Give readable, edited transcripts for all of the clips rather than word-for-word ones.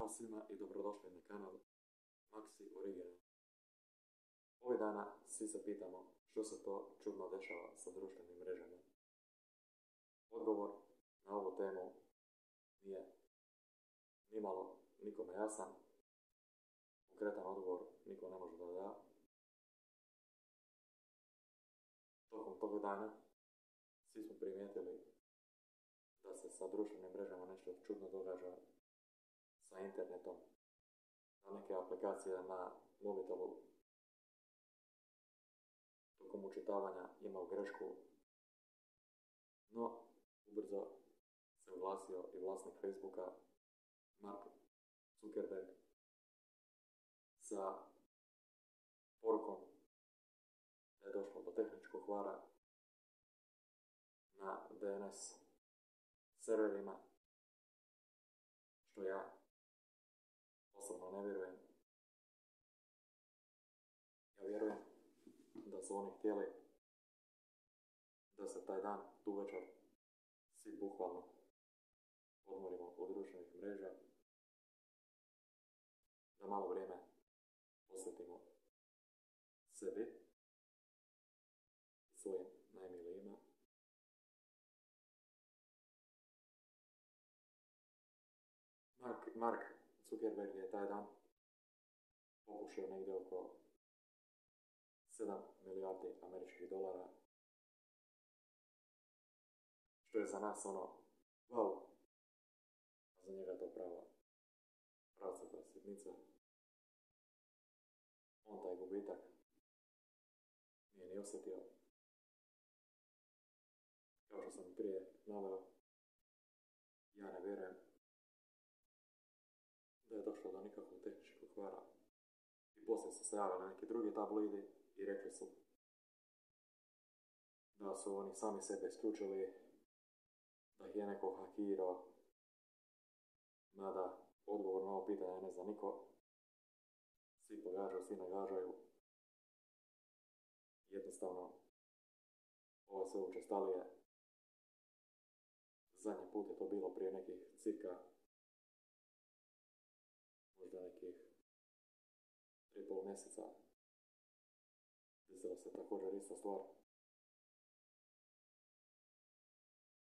Ćao svima i dobrodošli na kanal Maxi Original. Ovih dana svi se pitamo što se to čudno dešava sa društvenim mrežama. Odgovor na ovu temu nije nimalo nikome jasan. Konkretan odgovor niko ne može da da. Tokom tog dana svi smo primijetili da se sa društvenim mrežama nešto čudno događa sa internetom, da neke aplikacije na mobitelu tokom učitavanja imaju grešku, no ubrzo se oglasio i vlasnik Facebooka, Mark Zuckerberg, sa porukom da je došlo do tehničkog kvara na DNS serverima, što ja osobno ne vjerujem. Ja vjerujem da su oni htjeli da se taj dan, tu večer, svi bukvalno odmorimo od društvenih mreža, da malo vrijeme posvetimo sebi i svojim najmilijima. Mark Zuckerberg je taj dan pokušao negdje oko 7 milijardi američkih dolara, što je za nas ono, wow, a za njega je to pravcata sitnica. On taj gubitak nije ni osjetio. Kao što sam prije naveo, ja ne vjerujem da je došlo do nikakvog tehničkog kvara. I poslije su se javili neki drugi tabloidi i rekli su da su oni sami sebe isključili, da ih je neko hakirao, mada odgovor na ovo pitanje ne zna niko. Svi pogađaju, svi nagađaju. Jednostavno, ovo sve učestalije. Zadnji put je to bilo prije nekih cirka, možda nekih 3,5 mjeseca. Desila se također ista stvar.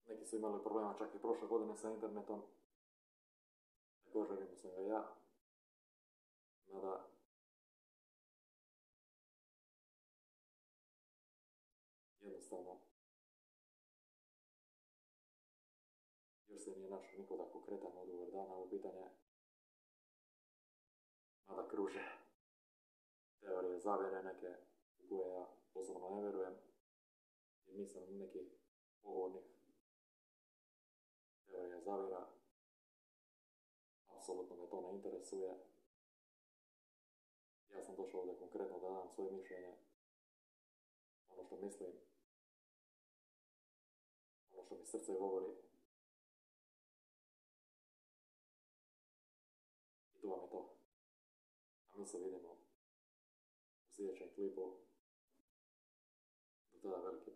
Neki su imali problema čak i prošle godine sa internetom. Također imao sam ga ja. Mada jednostavno još se nije našao niko da konkretan odgovor da na ovo pitanje. Mada kruže teorije zavjere neke u koje ja osobno ne vjerujem, jer nisam nekih pogovornih teorija zavjera. Apsolutno me to ne interesuje. Ja sam došao ovdje konkretno da dam svoje mišljenje, ono što mislim, ono što mi srce govori. I to vam je to. A mi se vidimo u sljedećem klipu. Do tada veliki